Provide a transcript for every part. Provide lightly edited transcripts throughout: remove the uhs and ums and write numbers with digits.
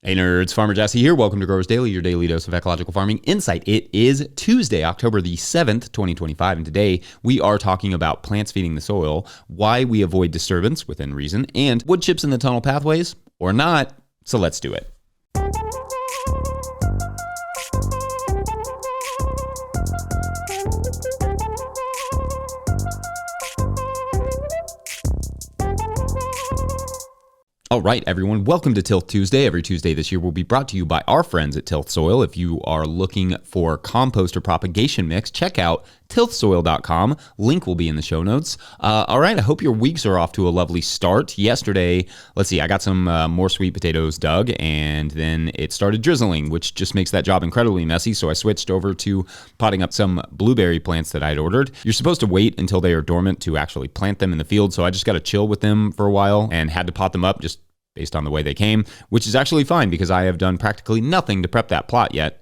Hey nerds, Farmer Jesse here. Welcome to Growers Daily, your daily dose of ecological farming insight. It is Tuesday, October the 7th, 2025, and today we are talking about plants feeding the soil, why we avoid disturbance within reason, and wood chips in the tunnel pathways, or not. So let's do it. All right, everyone, welcome to Tilth Tuesday. Every Tuesday this year will be brought to you by our friends at Tilth Soil. If you are looking for compost or propagation mix, check out tilthsoil.com. Link will be in the show notes. All right, I hope your weeks are off to a lovely start. Yesterday, let's see, I got some more sweet potatoes dug, and then it started drizzling, which just makes that job incredibly messy, so I switched over to potting up some blueberry plants that I'd ordered. You're supposed to wait until they are dormant to actually plant them in the field, so I just got to chill with them for a while and had to pot them up just based on the way they came, which is actually fine because I have done practically nothing to prep that plot yet.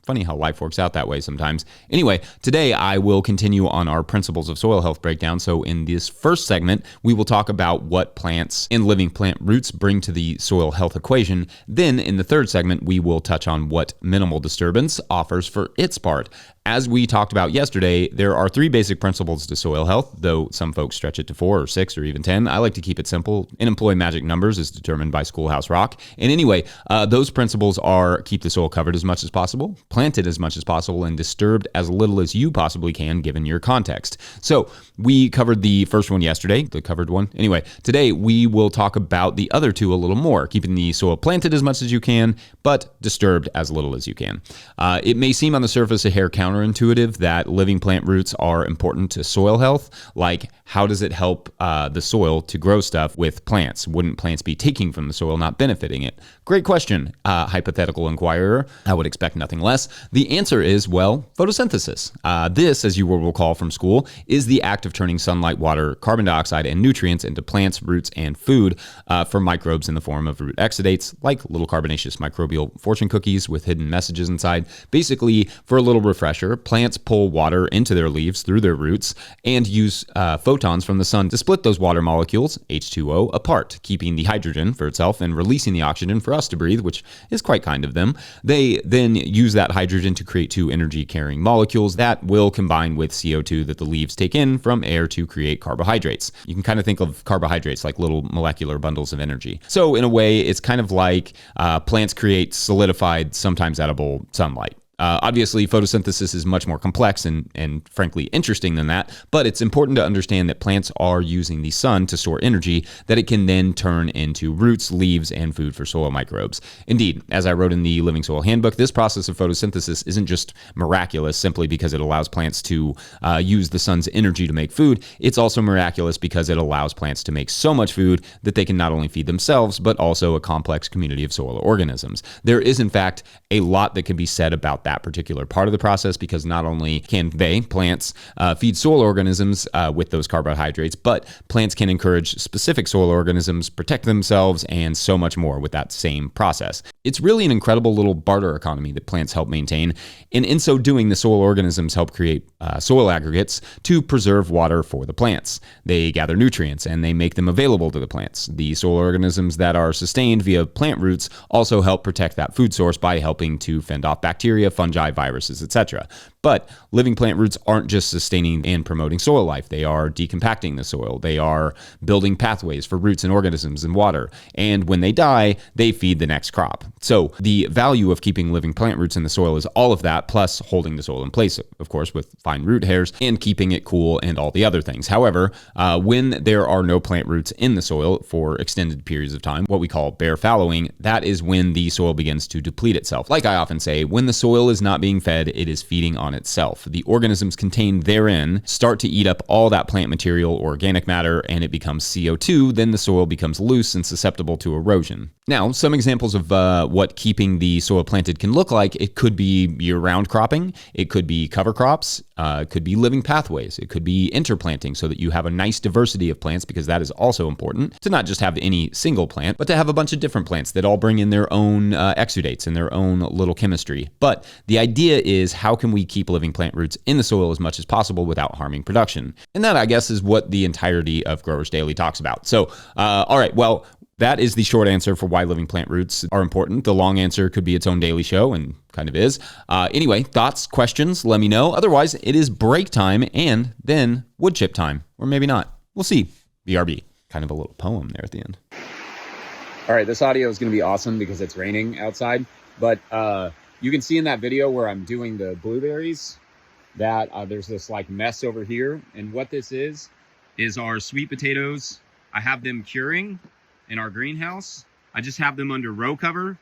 Funny how life works out that way sometimes. Anyway, today I will continue on our principles of soil health breakdown. So in this first segment, we will talk about what plants and living plant roots bring to the soil health equation. Then in the third segment, we will touch on what minimal disturbance offers for its part. As we talked about yesterday, there are three basic principles to soil health, though some folks stretch it to 4 or 6 or even 10. I like to keep it simple and employ magic numbers as determined by Schoolhouse Rock. And anyway, those principles are keep the soil covered as much as possible, planted as much as possible, and disturbed as little as you possibly can given your context. So we covered the first one yesterday, the covered one. Anyway, today we will talk about the other two a little more, keeping the soil planted as much as you can, but disturbed as little as you can. It may seem on the surface a hair counterintuitive that living plant roots are important to soil health. Like, how does it help the soil to grow stuff with plants? Wouldn't plants be taking from the soil, not benefiting it? Great question, hypothetical inquirer. I would expect nothing less. The answer is, well, photosynthesis. This, as you will recall from school, is the act of turning sunlight, water, carbon dioxide, and nutrients into plants, roots, and food for microbes in the form of root exudates, like little carbonaceous microbial fortune cookies with hidden messages inside. Basically, for a little refresher, plants pull water into their leaves through their roots and use photons from the sun to split those water molecules, H2O, apart, keeping the hydrogen for itself and releasing the oxygen for us to breathe, which is quite kind of them. They then use that hydrogen to create two energy-carrying molecules that will combine with CO2 that the leaves take in from air to create carbohydrates. You can kind of think of carbohydrates like little molecular bundles of energy. So in a way, it's kind of like plants create solidified, sometimes edible sunlight. Obviously, photosynthesis is much more complex and frankly interesting than that, but it's important to understand that plants are using the sun to store energy that it can then turn into roots, leaves, and food for soil microbes. Indeed, as I wrote in the Living Soil Handbook, this process of photosynthesis isn't just miraculous simply because it allows plants to use the sun's energy to make food. It's also miraculous because it allows plants to make so much food that they can not only feed themselves, but also a complex community of soil organisms. There is, in fact, a lot that can be said about that particular part of the process, because not only can plants feed soil organisms with those carbohydrates, but plants can encourage specific soil organisms, protect themselves, and so much more with that same process. It's really an incredible little barter economy that plants help maintain, and in so doing, the soil organisms help create soil aggregates to preserve water for the plants. They gather nutrients and they make them available to the plants. The soil organisms that are sustained via plant roots also help protect that food source by helping to fend off bacteria, fungi, viruses, etc. But living plant roots aren't just sustaining and promoting soil life. They are decompacting the soil. They are building pathways for roots and organisms and water. And when they die, they feed the next crop. So the value of keeping living plant roots in the soil is all of that, plus holding the soil in place, of course, with fine root hairs and keeping it cool and all the other things. However, when there are no plant roots in the soil for extended periods of time, what we call bare fallowing, that is when the soil begins to deplete itself. Like I often say, when the soil is not being fed, it is feeding on itself. The organisms contained therein start to eat up all that plant material or organic matter, and it becomes CO2. Then the soil becomes loose and susceptible to erosion. Now, some examples of what keeping the soil planted can look like: it could be year-round cropping, it could be cover crops, it could be living pathways, it could be interplanting so that you have a nice diversity of plants, because that is also important to not just have any single plant, but to have a bunch of different plants that all bring in their own exudates and their own little chemistry. But the idea is, how can we keep living plant roots in the soil as much as possible without harming production? And that, I guess, is what the entirety of Growers Daily talks about. So, all right, well, that is the short answer for why living plant roots are important. The long answer could be its own daily show, and kind of is. Anyway, thoughts, questions, let me know. Otherwise, it is break time and then wood chip time, or maybe not. We'll see. BRB. Kind of a little poem there at the end. All right, this audio is going to be awesome because it's raining outside, but you can see in that video where I'm doing the blueberries that there's this like mess over here, and what this is our sweet potatoes. I have them curing in our greenhouse. I just have them under row cover,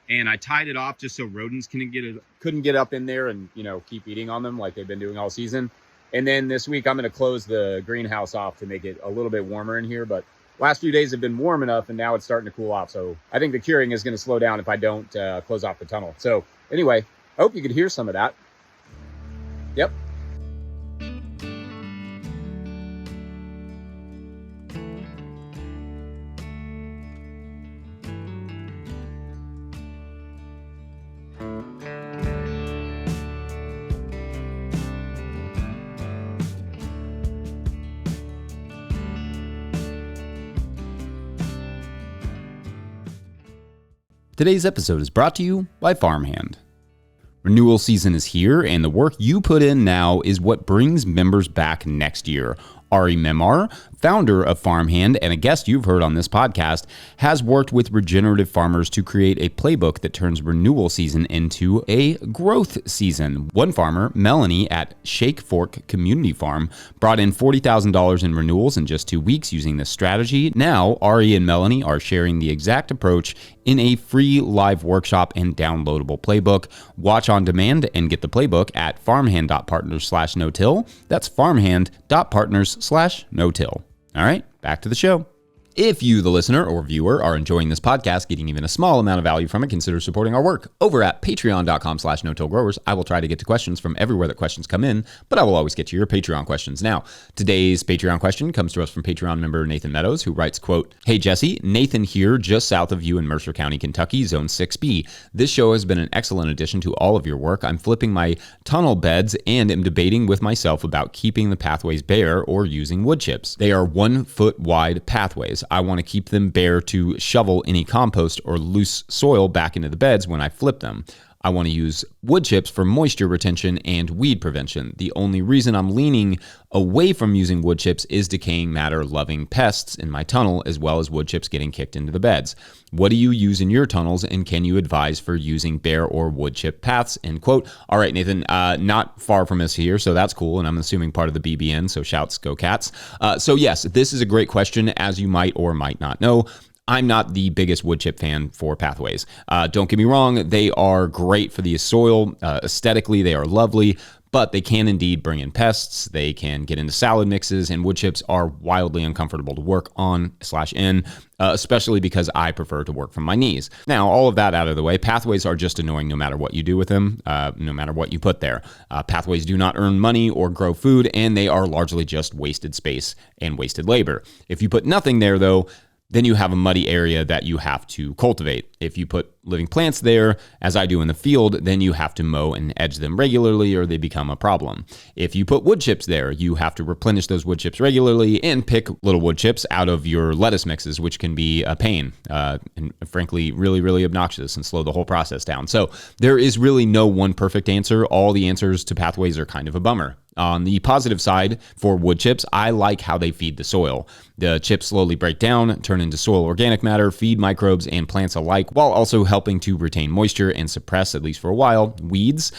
and I tied it off just so rodents couldn't get up in there and, you know, keep eating on them like they've been doing all season. And then this week I'm going to close the greenhouse off to make it a little bit warmer in here, but last few days have been warm enough, and now it's starting to cool off. So I think the curing is going to slow down if I don't close off the tunnel. So anyway, I hope you could hear some of that. Yep. Today's episode is brought to you by Farmhand. Renewal season is here, and the work you put in now is what brings members back next year. Ari Memar, founder of Farmhand and a guest you've heard on this podcast, has worked with regenerative farmers to create a playbook that turns renewal season into a growth season. One farmer, Melanie at Shake Fork Community Farm, brought in $40,000 in renewals in just 2 weeks using this strategy. Now, Ari and Melanie are sharing the exact approach in a free live workshop and downloadable playbook. Watch on demand and get the playbook at farmhand.partners/no-till. That's farmhand.partners/no-till. All right, back to the show. If you, the listener or viewer, are enjoying this podcast, getting even a small amount of value from it, consider supporting our work. Over at patreon.com/no-till-growers, I will try to get to questions from everywhere that questions come in, but I will always get to your Patreon questions. Now, today's Patreon question comes to us from Patreon member Nathan Meadows, who writes, quote, "Hey Jesse, Nathan here, just south of you in Mercer County, Kentucky, Zone 6B. This show has been an excellent addition to all of your work. I'm flipping my tunnel beds and am debating with myself about keeping the pathways bare or using wood chips. They are 1 foot wide pathways. I want to keep them bare to shovel any compost or loose soil back into the beds when I flip them. I want to use wood chips for moisture retention and weed prevention. The only reason I'm leaning away from using wood chips is decaying matter loving pests in my tunnel, as well as wood chips getting kicked into the beds. What do you use in your tunnels, and can you advise for using bare or wood chip paths?" End quote. All right, Nathan, not far from us here, so that's cool, and I'm assuming part of the BBN, so shouts, go Cats. So yes, this is a great question, as you might or might not know. I'm not the biggest wood chip fan for pathways. Don't get me wrong, they are great for the soil. Aesthetically, they are lovely, but they can indeed bring in pests. They can get into salad mixes, and wood chips are wildly uncomfortable to work on/in, especially because I prefer to work from my knees. Now, all of that out of the way, pathways are just annoying no matter what you do with them, no matter what you put there. Pathways do not earn money or grow food, and they are largely just wasted space and wasted labor. If you put nothing there, though, then you have a muddy area that you have to cultivate. If you put living plants there, as I do in the field, then you have to mow and edge them regularly or they become a problem. If you put wood chips there, you have to replenish those wood chips regularly and pick little wood chips out of your lettuce mixes, which can be a pain and frankly, really, really obnoxious and slow the whole process down. So there is really no one perfect answer. All the answers to pathways are kind of a bummer. On the positive side for wood chips, I like how they feed the soil. The chips slowly break down, turn into soil organic matter, feed microbes and plants alike, while also helping to retain moisture and suppress, at least for a while, weeds.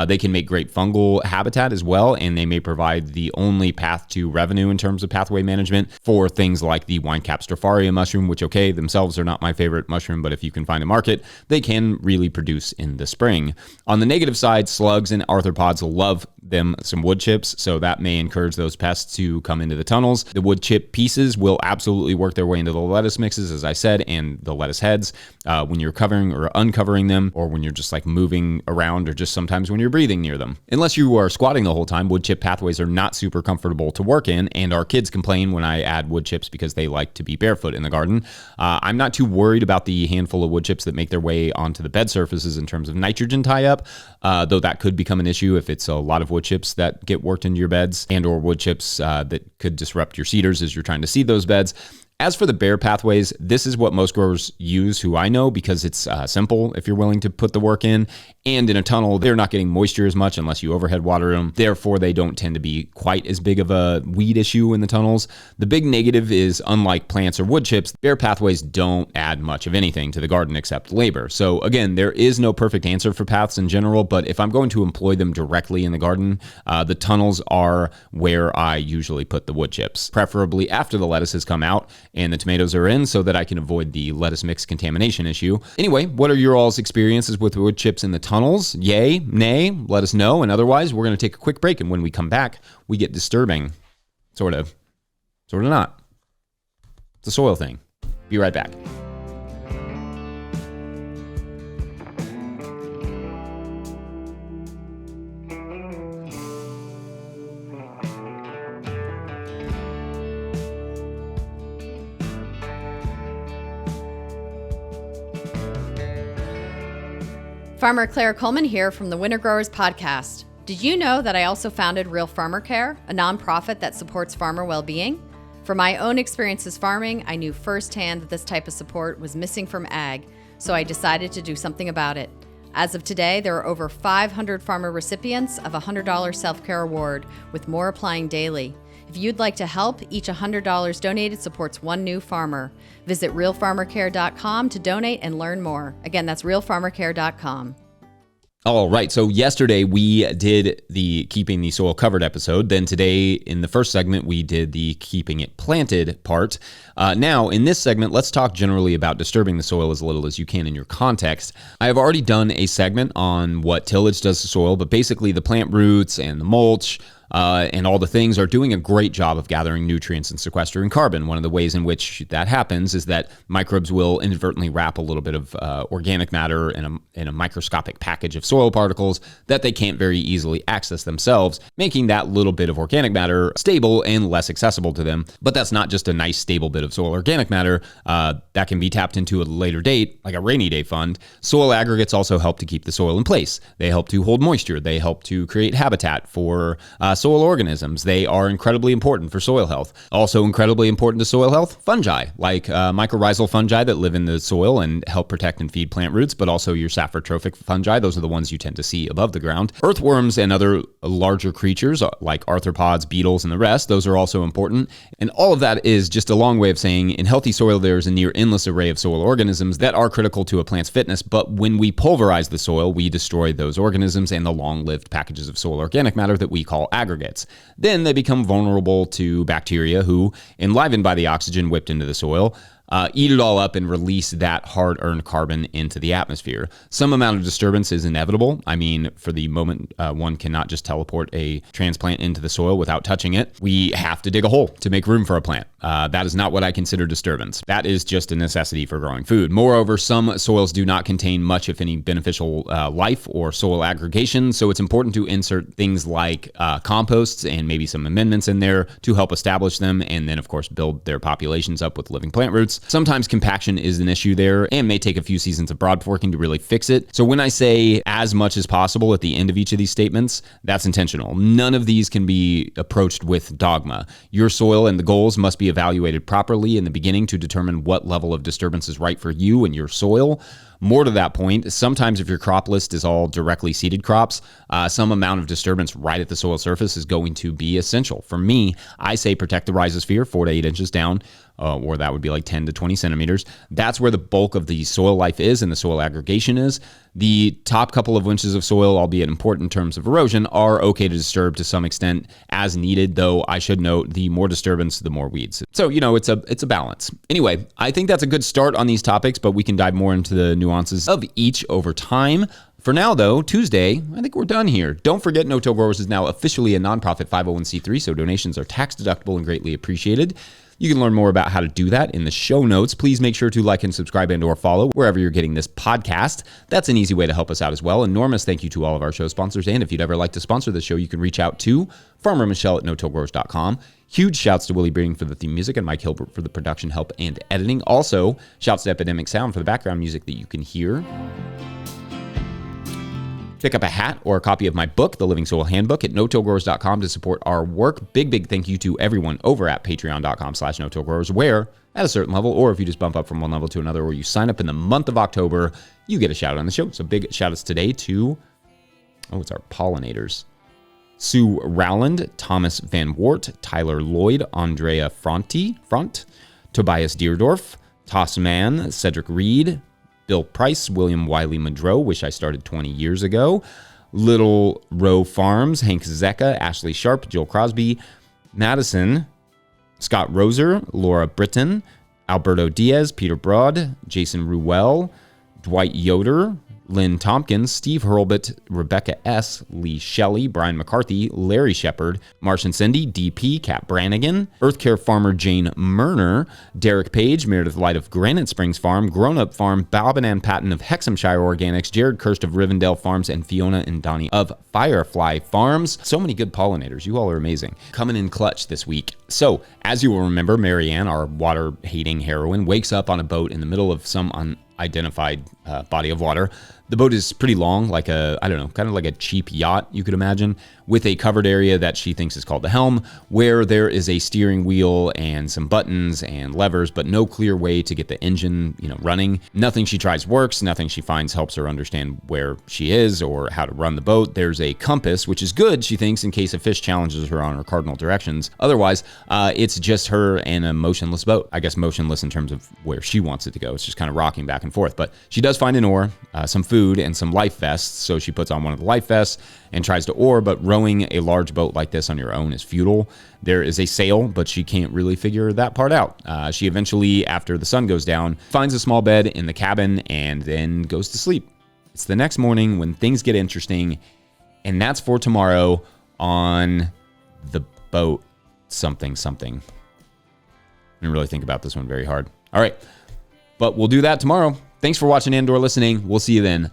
They can make great fungal habitat as well, and they may provide the only path to revenue in terms of pathway management for things like the Winecap stropharia mushroom, which, okay, themselves are not my favorite mushroom, but if you can find a market, they can really produce in the spring. On the negative side, slugs and arthropods love them some wood chips, so that may encourage those pests to come into the tunnels. The wood chip pieces will absolutely work their way into the lettuce mixes, as I said, and the lettuce heads when you're covering or uncovering them, or when you're just like moving around, or just sometimes when you're breathing near them. Unless you are squatting the whole time, wood chip pathways are not super comfortable to work in, and our kids complain when I add wood chips because they like to be barefoot in the garden. I'm not too worried about the handful of wood chips that make their way onto the bed surfaces in terms of nitrogen tie-up, though that could become an issue if it's a lot of wood chips that get worked into your beds, and or wood chips that could disrupt your cedars as you're trying to seed those beds. As for the bare pathways, this is what most growers use who I know because it's simple if you're willing to put the work in. And in a tunnel, they're not getting moisture as much unless you overhead water them. Therefore, they don't tend to be quite as big of a weed issue in the tunnels. The big negative is, unlike plants or wood chips, bare pathways don't add much of anything to the garden except labor. So again, there is no perfect answer for paths in general, but if I'm going to employ them directly in the garden, the tunnels are where I usually put the wood chips, preferably after the lettuce has come out and the tomatoes are in so that I can avoid the lettuce mix contamination issue. Anyway, what are your all's experiences with wood chips in the tunnels? Yay, nay, let us know. And otherwise, we're going to take a quick break. And when we come back, we get disturbing. Sort of not. It's a soil thing. Be right back. Farmer Claire Coleman here from the Winter Growers Podcast. Did you know that I also founded Real Farmer Care, a nonprofit that supports farmer well-being? From my own experiences farming, I knew firsthand that this type of support was missing from ag, so I decided to do something about it. As of today, there are over 500 farmer recipients of a $100 self-care award, with more applying daily. If you'd like to help, each $100 donated supports one new farmer. Visit realfarmercare.com to donate and learn more. Again, that's realfarmercare.com. All right. So yesterday we did the keeping the soil covered episode. Then today in the first segment, we did the keeping it planted part. Now in this segment, let's talk generally about disturbing the soil as little as you can in your context. I have already done a segment on what tillage does to soil, but basically the plant roots and the mulch, and all the things are doing a great job of gathering nutrients and sequestering carbon. One of the ways in which that happens is that microbes will inadvertently wrap a little bit of organic matter in a microscopic package of soil particles that they can't very easily access themselves, making that little bit of organic matter stable and less accessible to them. But that's not just a nice stable bit of soil organic matter that can be tapped into at a later date, like a rainy day fund. Soil aggregates also help to keep the soil in place. They help to hold moisture. They help to create habitat for soil organisms. They are incredibly important for soil health. Also incredibly important to soil health, fungi, like mycorrhizal fungi that live in the soil and help protect and feed plant roots, but also your saprotrophic fungi. Those are the ones you tend to see above the ground. Earthworms and other larger creatures like arthropods, beetles, and the rest, those are also important. And all of that is just a long way of saying in healthy soil, there's a near endless array of soil organisms that are critical to a plant's fitness. But when we pulverize the soil, we destroy those organisms and the long-lived packages of soil organic matter that we call aggregates. Then they become vulnerable to bacteria who, enlivened by the oxygen whipped into the soil, eat it all up and release that hard-earned carbon into the atmosphere. Some amount of disturbance is inevitable. I mean, for the moment, one cannot just teleport a transplant into the soil without touching it. We have to dig a hole to make room for a plant. That is not what I consider disturbance. That is just a necessity for growing food. Moreover, some soils do not contain much, if any, beneficial life or soil aggregation, so it's important to insert things like composts and maybe some amendments in there to help establish them, and then, of course, build their populations up with living plant roots. Sometimes compaction is an issue there and may take a few seasons of broad forking to really fix it. So when I say as much as possible at the end of each of these statements, that's intentional. None of these can be approached with dogma. Your soil and the goals must be evaluated properly in the beginning to determine what level of disturbance is right for you and your soil. More to that point, sometimes if your crop list is all directly seeded crops, some amount of disturbance right at the soil surface is going to be essential. For me, I say protect the rhizosphere 4 to 8 inches down, or that would be like 10 to 20 centimeters. That's where the bulk of the soil life is and the soil aggregation is. The top couple of inches of soil, albeit important in terms of erosion, are okay to disturb to some extent as needed, though I should note the more disturbance, the more weeds. So, it's a balance. Anyway, I think that's a good start on these topics, but we can dive more into the nuances of each over time. For now, though, Tuesday, I think we're done here. Don't forget, No-Till Growers is now officially a nonprofit 501c3, so donations are tax deductible and greatly appreciated. You can learn more about how to do that in the show notes. Please make sure to like and subscribe and or follow wherever you're getting this podcast. That's an easy way to help us out as well. Enormous thank you to all of our show sponsors. And if you'd ever like to sponsor the show, you can reach out to Farmer Michelle at no-tillgrowers.com. Huge shouts to Willie Breeding for the theme music and Mike Hilbert for the production help and editing. Also, shouts to Epidemic Sound for the background music that you can hear. Pick up a hat or a copy of my book, The Living Soil Handbook, at no-tillgrowers.com to support our work. Big thank you to everyone over at patreon.com/no-tillgrowers, where at a certain level, or if you just bump up from one level to another, or you sign up in the month of October, you get a shout out on the show. So big shout outs today to, it's our pollinators. Sue Rowland, Thomas Van Wart, Tyler Lloyd, Andrea Front, Tobias Deerdorf, Toss Mann, Cedric Reed, Bill Price, William Wiley Madrow, which I started 20 years ago, Little Row Farms, Hank Zecca, Ashley Sharp, Joel Crosby, Madison, Scott Roser, Laura Britton, Alberto Diaz, Peter Broad, Jason Ruel, Dwight Yoder, Lynn Tompkins, Steve Hurlbut, Rebecca S., Lee Shelley, Brian McCarthy, Larry Shepard, Martian Cindy, DP, Kat Brannigan, Earthcare Farmer Jane Murner, Derek Page, Meredith Light of Granite Springs Farm, Grown Up Farm, Bob and Ann Patton of Hexhamshire Organics, Jared Kirst of Rivendell Farms, and Fiona and Donnie of Firefly Farms. So many good pollinators. You all are amazing. Coming in clutch this week. So, as you will remember, Marianne, our water-hating heroine, wakes up on a boat in the middle of some unidentified body of water. The boat is pretty long, like kind of like a cheap yacht, you could imagine, with a covered area that she thinks is called the helm, where there is a steering wheel and some buttons and levers, but no clear way to get the engine, running. Nothing she tries works. Nothing she finds helps her understand where she is or how to run the boat. There's a compass, which is good, she thinks, in case a fish challenges her on her cardinal directions. Otherwise, it's just her and a motionless boat. I guess motionless in terms of where she wants it to go. It's just kind of rocking back and forth. But she does find an oar, some food, and some life vests. So she puts on one of the life vests and tries to oar, but rowing a large boat like this on your own is futile. There is a sail, but she can't really figure that part out. She eventually, after the sun goes down, finds a small bed in the cabin and then goes to sleep. It's the next morning when things get interesting, and that's for tomorrow on the boat something. I didn't really think about this one very hard. All right, but we'll do that tomorrow. Thanks for watching and/or listening. We'll see you then.